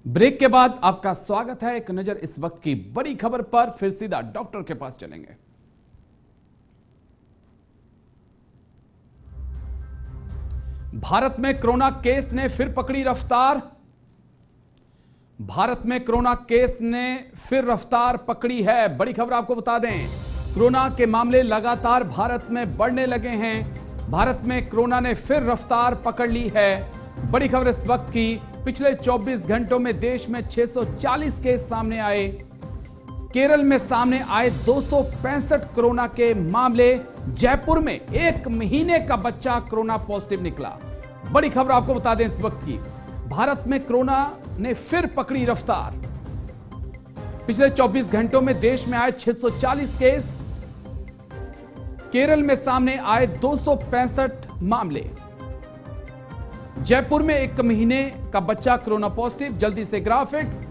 Break के बाद आपका स्वागत है। एक नजर इस वक्त की बड़ी खबर पर, फिर सीधा डॉक्टर के पास चलेंगे। भारत में कोरोना केस ने फिर पकड़ी रफ्तार। भारत में कोरोना केस ने फिर रफ्तार पकड़ी है। बड़ी खबर आपको बता दें, कोरोना के मामले लगातार भारत में बढ़ने लगे हैं। भारत में कोरोना ने फिर रफ्तार पकड़ ली है। बड़ी खबर इस वक्त की, पिछले 24 घंटों में देश में 640 केस सामने आए। केरल में सामने आए 265 कोरोना के मामले। जयपुर में 1 महीने का बच्चा कोरोना पॉजिटिव निकला। बड़ी खबर आपको बता दें इस वक्त की, भारत में कोरोना ने फिर पकड़ी रफ्तार। पिछले 24 घंटों में देश में आए 640 केस। केरल में सामने आए 265 मामले। जयपुर में 1 महीने का बच्चा कोरोना पॉजिटिव। जल्दी से ग्राफिक्स,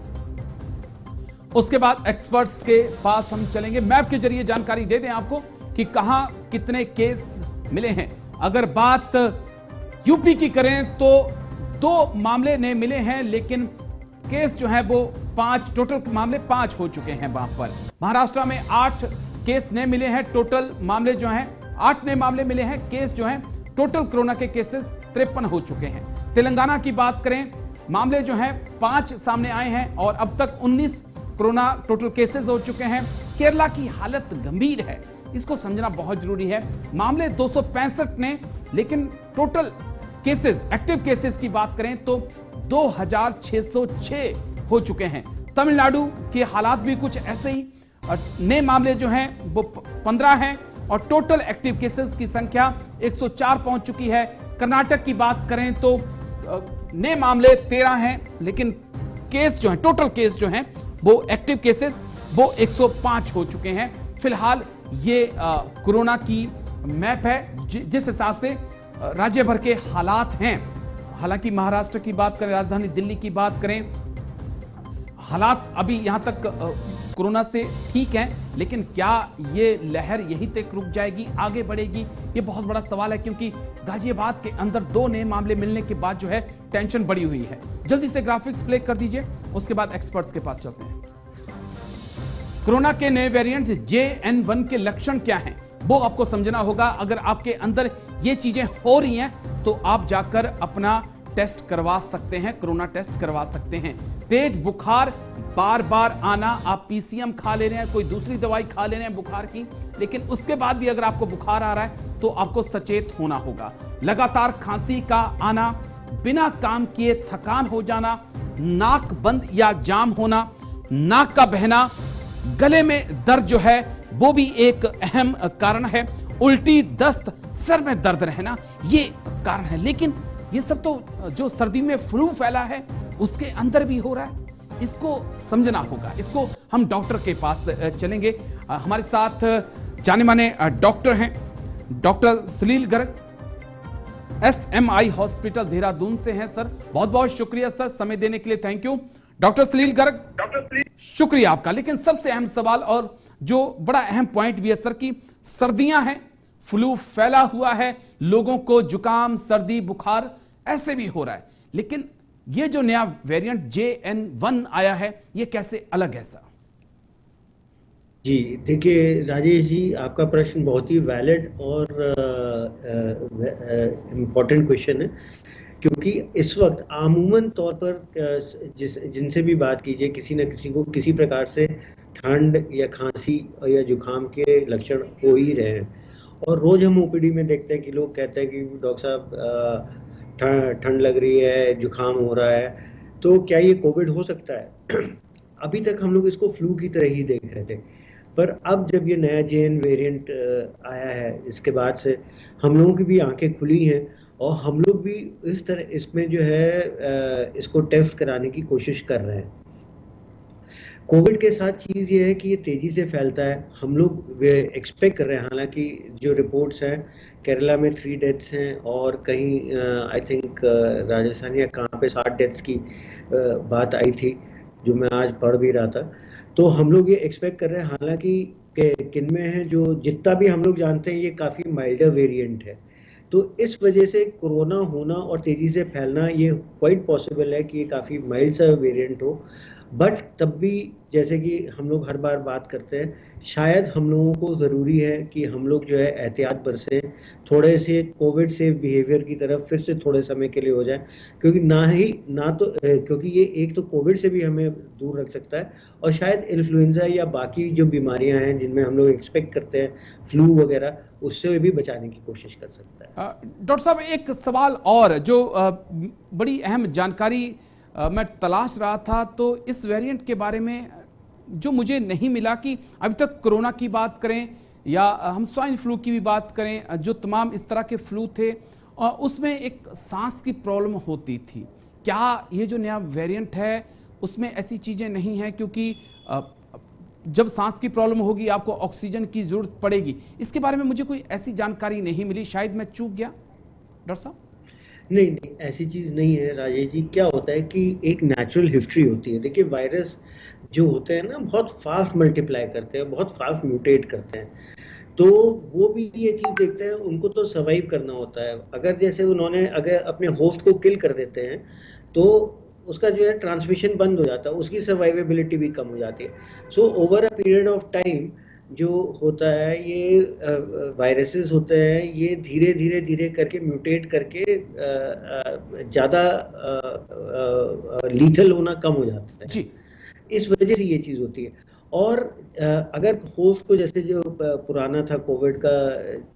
उसके बाद एक्सपर्ट्स के पास हम चलेंगे। मैप के जरिए जानकारी दे दें आपको कि कहां कितने केस मिले हैं। अगर बात यूपी की करें तो 2 मामले ने मिले हैं, लेकिन केस जो है वो 5, टोटल मामले 5 हो चुके हैं वहां पर। महाराष्ट्र में 8 केस नए मिले हैं। टोटल मामले जो हैं 8 नए मामले मिले हैं। केस जो हैं टोटल कोरोना के केसेस 53 हो चुके हैं। तेलंगाना की बात करें, मामले जो हैं 5 सामने आए हैं और अब तक 19 कोरोना टोटल केसेस हो चुके हैं। केरला की हालत गंभीर है, इसको समझना बहुत जरूरी है। मामले 265 ने, लेकिन टोटल केसेस, एक्टिव केसेस की बात करें तो 2606 हो चुके हैं। तमिलनाडु के हालात भी कुछ ऐसे ही, नए मामले जो हैं वो 15 हैं और टोटल एक्टिव केसेस की संख्या 104 पहुंच चुकी है। कर्नाटक की बात करें तो नए मामले 13 हैं, लेकिन केस जो हैं, टोटल केस जो हैं वो एक्टिव केसेस वो 105 हो चुके हैं। फिलहाल ये कोरोना की मैप है जिस हिसाब से राज्य भर के हालात हैं। हालांकि महाराष्ट्र की बात करें, राजधानी दिल्ली की बात करें, हालात अभी यहां तक कोरोना से ठीक हैं, लेकिन क्या ये लहर यहीं तक रुक जाएगी, आगे बढ़ेगी, ये बहुत बड़ा सवाल है। क्योंकि गाजियाबाद के अंदर 2 नए मामले मिलने के बाद जो है टेंशन बढ़ी हुई है। जल्दी से ग्राफिक्स प्ले कर दीजिए, उसके बाद एक्सपर्ट्स के पास चलते हैं। कोरोना के नए वेरिएंट JN1 के लक्षण क्या हैं, वो आपको समझना होगा। अगर आपके अंदर ये चीजें हो रही हैं तो आप जाकर अपना टेस्ट करवा सकते हैं, कोरोना टेस्ट करवा सकते हैं। तेज बुखार, बार बार आना, आप PCM खा ले रहे हैं, कोई दूसरी दवाई खा ले रहे हैं बुखार की, लेकिन उसके बाद भी अगर आपको बुखार आ रहा है तो आपको सचेत होना होगा। लगातार खांसी का आना, बिना काम किए थकान हो जाना, नाक बंद या जाम होना, नाक का बहना, गले में दर्द जो है वो भी एक अहम कारण है। उल्टी, दस्त, सर में दर्द रहना, ये कारण है। लेकिन ये सब तो जो सर्दी में फ्लू फैला है उसके अंदर भी हो रहा है, इसको समझना होगा। इसको हम डॉक्टर के पास चलेंगे। हमारे साथ जाने माने डॉक्टर हैं, डॉक्टर सलील गर्ग, SMI हॉस्पिटल देहरादून से हैं। सर बहुत बहुत शुक्रिया सर, समय देने के लिए थैंक यू। डॉक्टर सलील गर्ग, शुक्रिया आपका। लेकिन सबसे अहम सवाल और जो बड़ा अहम पॉइंट भी है सर कि सर्दियां हैं, फ्लू फैला हुआ है, लोगों को जुकाम, सर्दी, बुखार ऐसे भी हो रहा है, लेकिन ये जो नया वेरिएंट JN1 आया है ये कैसे अलग है सर? जी देखिए राजेश जी, आपका प्रश्न बहुत ही वैलिड और इम्पोर्टेंट क्वेश्चन है। क्योंकि इस वक्त आमूमन तौर पर जिनसे भी बात कीजिए, किसी न किसी को किसी प्रकार से ठंड या खांसी या जुकाम के लक्षण हो ही रहे हैं। और रोज हम OPD में देखते हैं कि लोग कहते हैं कि डॉक्टर साहब ठंड लग रही है, जुकाम हो रहा है, तो क्या ये कोविड हो सकता है? अभी तक हम लोग इसको फ्लू की तरह ही देख रहे थे, पर अब जब ये नया JN वेरिएंट आया है, इसके बाद से हम लोगों की भी आंखें खुली हैं और हम लोग भी इस तरह इसमें जो है इसको टेस्ट कराने की कोशिश कर रहे हैं। कोविड के साथ चीज़ ये है कि ये तेज़ी से फैलता है। हम लोग एक्सपेक्ट कर रहे हैं, हालांकि जो रिपोर्ट्स हैं, केरला में 3 डेथ्स हैं और कहीं आई थिंक राजस्थान या कहाँ पे 60 डेथ्स की बात आई थी, जो मैं आज पढ़ भी रहा था। तो हम लोग ये एक्सपेक्ट कर रहे हैं, हालांकि किन में है, जो जितना भी हम लोग जानते हैं ये काफ़ी माइल्डर वेरिएंट है, तो इस वजह से कोरोना होना और तेजी से फैलना ये क्वाइट पॉसिबल है कि ये काफ़ी माइल्ड सा वेरिएंट हो। बट तब भी जैसे कि हम लोग हर बार बात करते हैं, शायद हम लोगों को ज़रूरी है कि हम लोग जो है एहतियात बरसें, थोड़े से कोविड सेफ बिहेवियर की तरफ फिर से थोड़े समय के लिए हो जाए, क्योंकि क्योंकि ये एक तो कोविड से भी हमें दूर रख सकता है, और शायद इन्फ्लुएंजा या बाकी जो बीमारियां हैं जिनमें हम लोग एक्सपेक्ट करते हैं फ्लू वगैरह, उससे भी बचाने की कोशिश कर सकता है। डॉक्टर साहब, एक सवाल और जो बड़ी अहम जानकारी मैं तलाश रहा था, तो इस वेरिएंट के बारे में जो मुझे नहीं मिला कि अभी तक कोरोना की बात करें या हम स्वाइन फ्लू की भी बात करें, जो तमाम इस तरह के फ्लू थे उसमें एक सांस की प्रॉब्लम होती थी। क्या ये जो नया वेरिएंट है उसमें ऐसी चीज़ें नहीं हैं? क्योंकि जब सांस की प्रॉब्लम होगी आपको ऑक्सीजन की जरूरत पड़ेगी। इसके बारे में मुझे कोई ऐसी जानकारी नहीं मिली, शायद मैं चूक गया डॉक्टर साहब। नहीं नहीं, ऐसी चीज़ नहीं है राजेश जी। क्या होता है कि एक नेचुरल हिस्ट्री होती है। देखिए, वायरस जो होते हैं ना, बहुत फास्ट मल्टीप्लाई करते हैं, बहुत फास्ट म्यूटेट करते हैं। तो वो भी ये चीज़ देखते हैं, उनको तो सर्वाइव करना होता है। अगर जैसे उन्होंने अगर अपने होस्ट को किल कर देते हैं तो उसका जो है ट्रांसमिशन बंद हो जाता है, उसकी सर्वाइवेबिलिटी भी कम हो जाती है। So over a period of time जो होता है, ये वायरसेस होते हैं, ये धीरे धीरे धीरे करके म्यूटेट करके ज़्यादा लीथल होना कम हो जाता है। जी इस वजह से ये चीज़ होती है। और अगर होस्ट को, जैसे जो पुराना था कोविड का,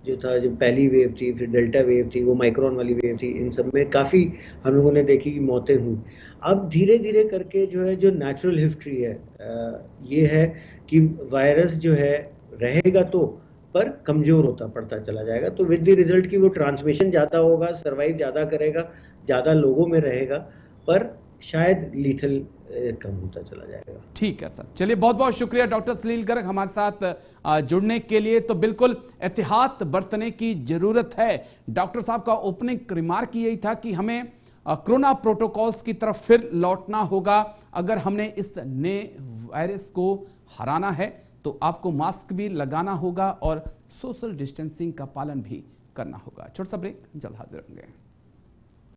जो था, जो पहली वेव थी, फिर डेल्टा वेव थी, वो माइक्रोन वाली वेव थी, इन सब में काफ़ी हम लोगों ने देखी कि मौतें हुई। अब धीरे धीरे करके जो है, जो नेचुरल हिस्ट्री है, ये है कि वायरस जो है रहेगा तो, पर कमजोर होता पड़ता चला जाएगा। तो विद द रिजल्ट कि वो ट्रांसमिशन ज़्यादा होगा, सर्वाइव ज़्यादा करेगा, ज़्यादा लोगों में रहेगा, पर शायद लीथल कम होता चला जाएगा। ठीक है सर, चलिए बहुत बहुत शुक्रिया डॉक्टर सलील गर्ग हमारे साथ जुड़ने के लिए। तो बिल्कुल एहतियात बरतने की जरूरत है। डॉक्टर साहब का ओपनिंग रिमार्क यही था कि हमें कोरोना प्रोटोकॉल्स की तरफ फिर लौटना होगा। अगर हमने इस नए वायरस को हराना है तो आपको मास्क भी लगाना होगा और सोशल डिस्टेंसिंग का पालन भी करना होगा। छोटा सा ब्रेक, जल्द हाजिर होंगे।